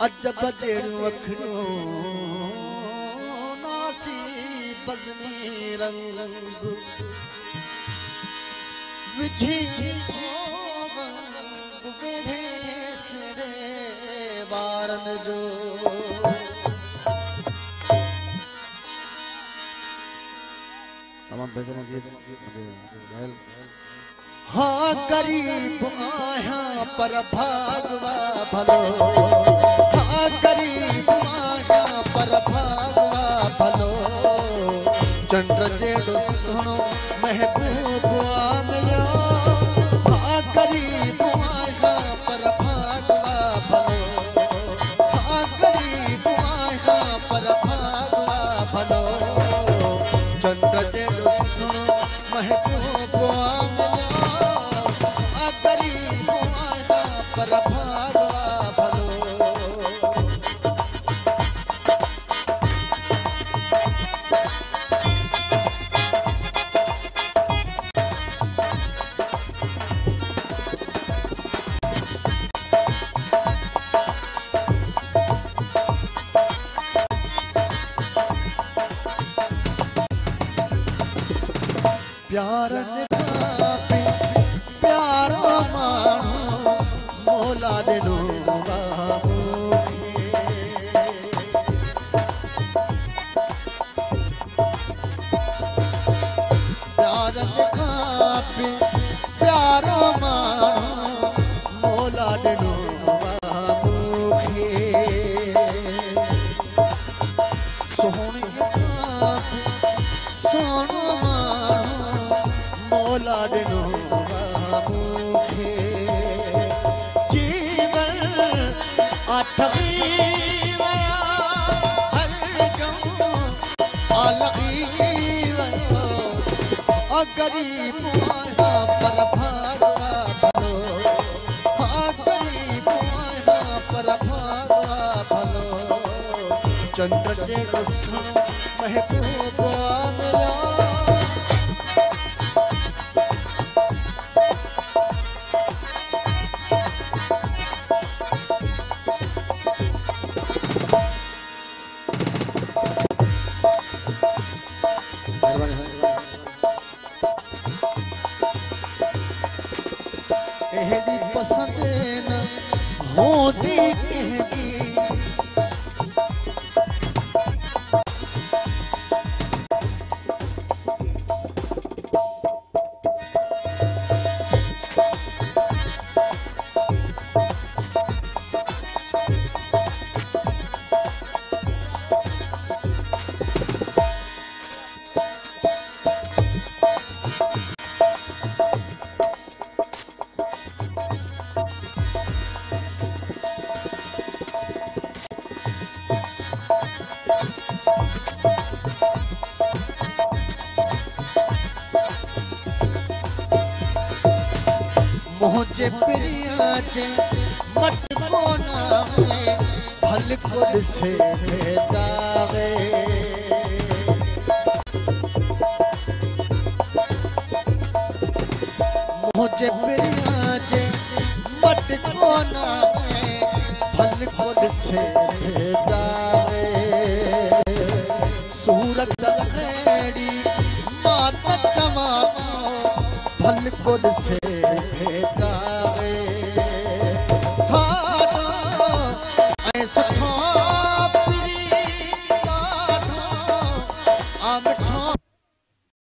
अजब जेड़ू अखड़ो नासी बज़मी रंग विझी बेढ़े सिरे वारन जो तमाम बेहतरीन गीत। हाँ गरीब आया पर भागवा भलो, हाँ गरीब आया पर भागवा भलो, चंद्र जेड़ो सुनो महबूब आमया। हाँ गरीब आया पर भागवा भलो, हाँ गरीब आया पर भागवा भलो, चंद्र जेड़ो सुनो महबूब आमया। पर भागवा भलो प्यार निभावे प्यार मानो मोला दिनो बाबू प्यार निभावे प्यार मानो मोला दिनो बाबू सोहनी सोना मोला दिनो बाबूखे जीवन आठवी वया हर गम अलगी वया गरीब आया पर भागवा भलो, हाँ गरीब आया पर भागवा भलो, चंद्र जेड़ो सुनो महबूब आमया। एहड़ी पसंद न होती कहगी मुझे प्रिया जे मत को नावे भल खुद से भेजावे। मुझे प्रिया जे मत को नावे भल खुद से भेजावे। सूरत दलखेड़ी मात चमातो भल खुद से